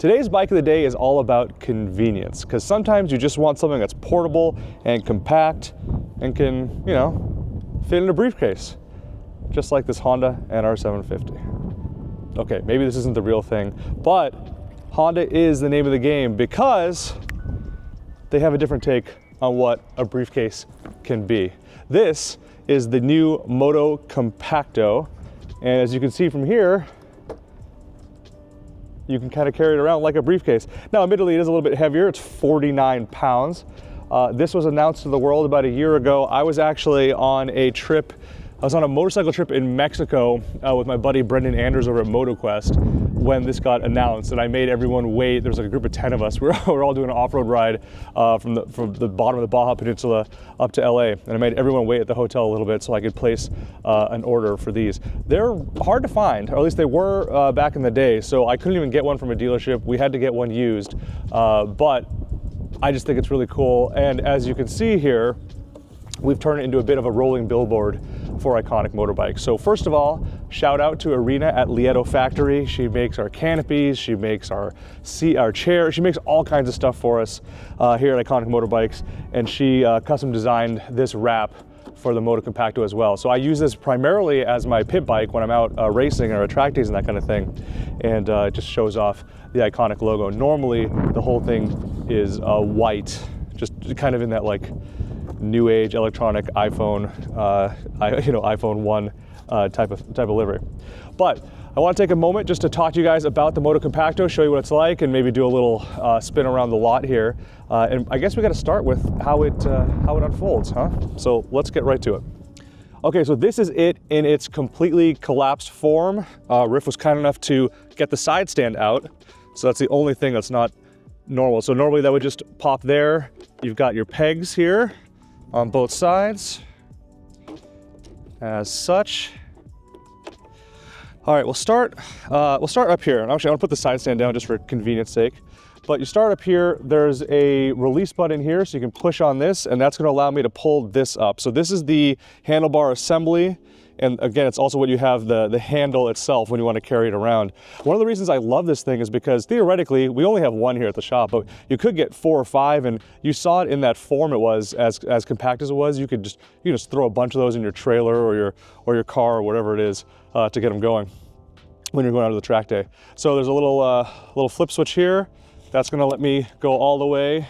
Today's bike of the day is all about convenience, because sometimes you just want something that's portable and compact and can, you know, fit in a briefcase, just like this Honda NR750. Okay, maybe this isn't the real thing, but Honda is the name of the game because they have a different take on what a briefcase can be. This is the new Motocompacto, and as you can see from here, you can kind of carry it around like a briefcase. Now, admittedly, it is a little bit heavier. It's 49 pounds. This was announced to the world about a year ago. I was actually on a trip. I was on a motorcycle trip in Mexico with my buddy Brendan Anders over at MotoQuest when this got announced, and I made everyone wait. There was like a group of 10 of us. We were all doing an off-road ride from the bottom of the Baja Peninsula up to LA, and I made everyone wait at the hotel a little bit so I could place an order for these. They're hard to find, or at least they were back in the day, so I couldn't even get one from a dealership. We had to get one used, but I just think it's really cool. And as you can see here, we've turned it into a bit of a rolling billboard for Iconic Motorbikes. So first of all, shout out to Arena at Lieto Factory. She makes our canopies, she makes our chairs, she makes all kinds of stuff for us here at Iconic Motorbikes, and she custom designed this wrap for the Motocompacto as well. So I use this primarily as my pit bike when I'm out racing or at track days and that kind of thing, and it just shows off the Iconic logo. Normally, the whole thing is white, just kind of in that like new age electronic iPhone, iPhone 1 type of livery. But I want to take a moment just to talk to you guys about the Motocompacto, show you what it's like, and maybe do a little spin around the lot here. And I guess we got to start with how it unfolds, huh? So let's get right to it. Okay, so this is it in its completely collapsed form. Riff was kind enough to get the side stand out, so that's the only thing that's not normal. So normally that would just pop there. You've got your pegs here on both sides, as such. All right, we'll start up here. And actually, I want to put the side stand down just for convenience sake. But you start up here, there's a release button here, so you can push on this, and that's gonna allow me to pull this up. So this is the handlebar assembly. And again, it's also what you have the handle itself when you want to carry it around. One of the reasons I love this thing is because theoretically, we only have one here at the shop, but you could get 4 or 5, and you saw it in that form it was, as compact as it was. You can just throw a bunch of those in your trailer or your car or whatever it is to get them going when you're going out to the track day. So there's a little flip switch here. That's gonna let me go all the way,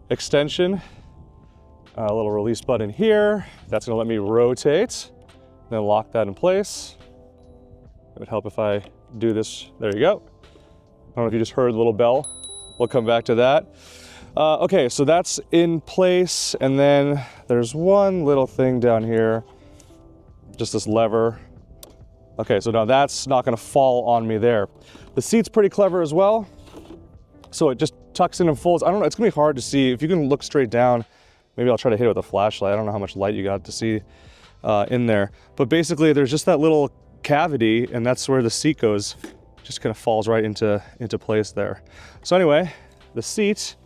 extension. A little release button here. That's gonna let me rotate. Then lock that in place. It would help if I do this. There you go. I don't know if you just heard the little bell. We'll come back to that. Okay, so that's in place. And then there's one little thing down here, just this lever. Okay, so now that's not gonna fall on me there. The seat's pretty clever as well. So it just tucks in and folds. I don't know, it's gonna be hard to see. If you can look straight down, maybe I'll try to hit it with a flashlight. I don't know how much light you got to see in there. But basically there's just that little cavity, and that's where the seat goes. Just kind of falls right into place there. So anyway, the seat,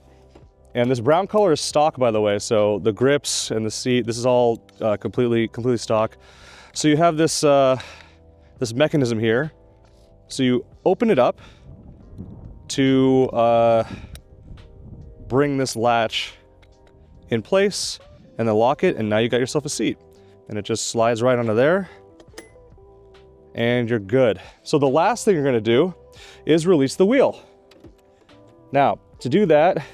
and this brown color is stock, by the way. So the grips and the seat, this is all completely stock. So you have this, this mechanism here. So you open it up to bring this latch in place, and then lock it, and now you got yourself a seat. And it just slides right onto there, and you're good. So the last thing you're gonna do is release the wheel. Now, to do that,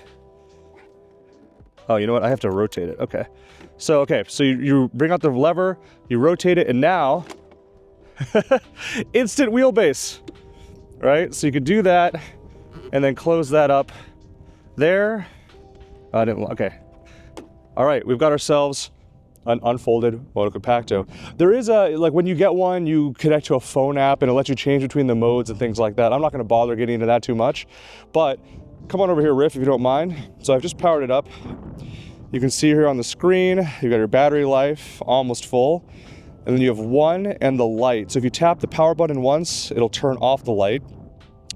oh, you know what? I have to rotate it, okay. So you bring out the lever, you rotate it, and now, instant wheelbase, right? So you could do that, and then close that up there. Okay. All right, we've got ourselves an unfolded Motocompacto. There is like when you get one, you connect to a phone app and it lets you change between the modes and things like that. I'm not gonna bother getting into that too much, but come on over here, Riff, if you don't mind. So I've just powered it up. You can see here on the screen, you've got your battery life almost full, and then you have 1 and the light. So if you tap the power button once, it'll turn off the light.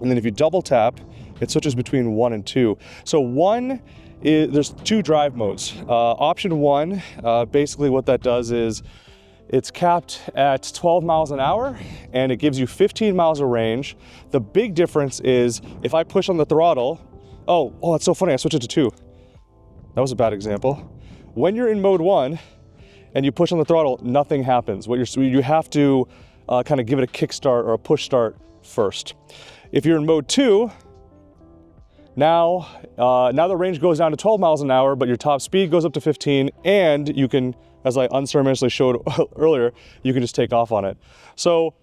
And then if you double tap, it switches between 1 and 2. So 1 is, there's 2 drive modes. Option 1, basically what that does is It's capped at 12 miles an hour and it gives you 15 miles of range. The big difference is if I push on the throttle, oh, that's so funny, I switched it to 2. That was a bad example. When you're in mode 1 and you push on the throttle, nothing happens. You have to kind of give it a kickstart or a push start first. If you're in mode 2, now the range goes down to 12 miles an hour, but your top speed goes up to 15, and you can, as I unceremoniously showed earlier, you can just take off on it. So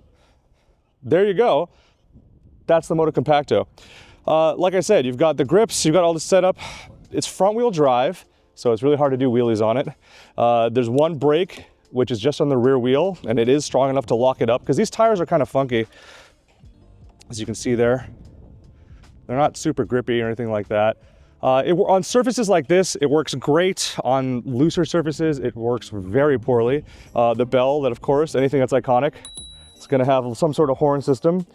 there you go. That's the Motocompacto. Like I said, you've got the grips, you've got all the setup. It's front wheel drive, so it's really hard to do wheelies on it. There's one brake, which is just on the rear wheel, and it is strong enough to lock it up because these tires are kind of funky, as you can see there. They're not super grippy or anything like that. On surfaces like this, it works great. On looser surfaces, it works very poorly. The bell, that of course, anything that's Iconic, it's gonna have some sort of horn system.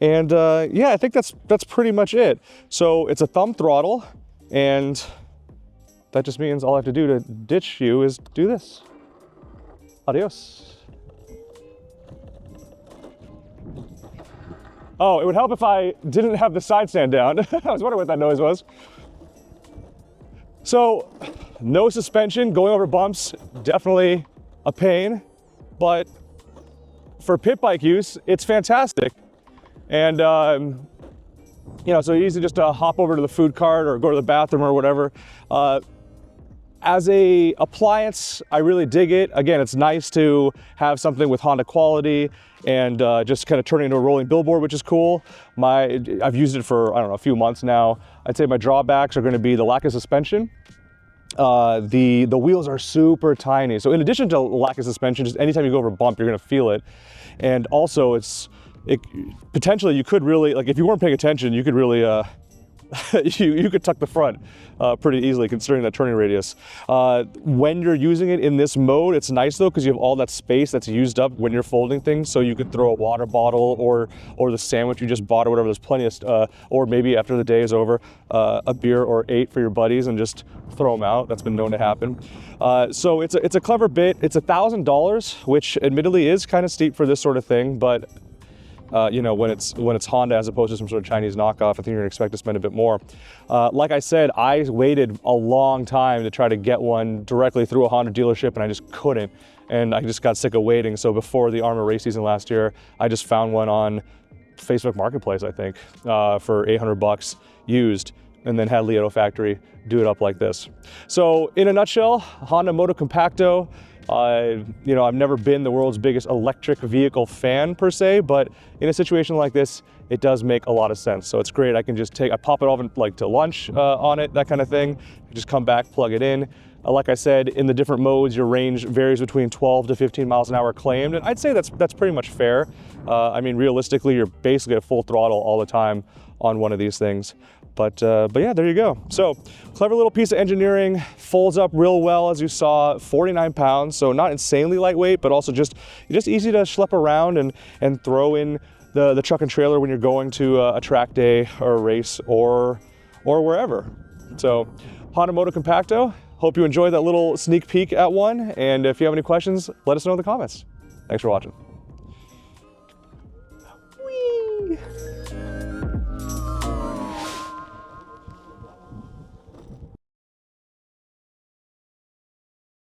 And yeah, I think that's pretty much it. So it's a thumb throttle, and that just means all I have to do to ditch you is do this. Adios. Oh, it would help if I didn't have the side stand down. I was wondering what that noise was. So, no suspension, going over bumps, definitely a pain, but for pit bike use, it's fantastic. And, you know, so easy just to hop over to the food cart or go to the bathroom or whatever. As a appliance, I really dig it. Again, it's nice to have something with Honda quality and just kind of turning into a rolling billboard, which is cool. I've used it for, I don't know, a few months now. I'd say my drawbacks are going to be the lack of suspension. The wheels are super tiny. So in addition to lack of suspension, just anytime you go over a bump, you're going to feel it. And also potentially you could really, like if you weren't paying attention, you could really, you could tuck the front pretty easily considering that turning radius. When you're using it in this mode, it's nice though because you have all that space that's used up when you're folding things, so you could throw a water bottle or the sandwich you just bought or whatever. There's plenty of, or maybe after the day is over, a beer or 8 for your buddies and just throw them out. That's been known to happen. So it's a clever bit. It's $1,000, which admittedly is kind of steep for this sort of thing, but you know, when it's Honda as opposed to some sort of Chinese knockoff, I think you're gonna expect to spend a bit more. Like I said, I waited a long time to try to get one directly through a Honda dealership, and I just couldn't. And I just got sick of waiting. So before the ARMA race season last year, I just found one on Facebook Marketplace, I think, for $800 used, and then had Lieto Factory do it up like this. So in a nutshell, Honda Motocompacto. You know, I've never been the world's biggest electric vehicle fan per se, but in a situation like this, it does make a lot of sense. So it's great. I can just I pop it off like to lunch on it, that kind of thing. Just come back, plug it in. Like I said, in the different modes, your range varies between 12 to 15 miles an hour claimed, and I'd say that's pretty much fair. I mean, realistically, you're basically at full throttle all the time on one of these things. But yeah, there you go. So clever little piece of engineering, folds up real well, as you saw, 49 pounds. So not insanely lightweight, but also just easy to schlep around and throw in the truck and trailer when you're going to a track day or a race or wherever. So Honda Motocompacto, hope you enjoyed that little sneak peek at one. And if you have any questions, let us know in the comments. Thanks for watching.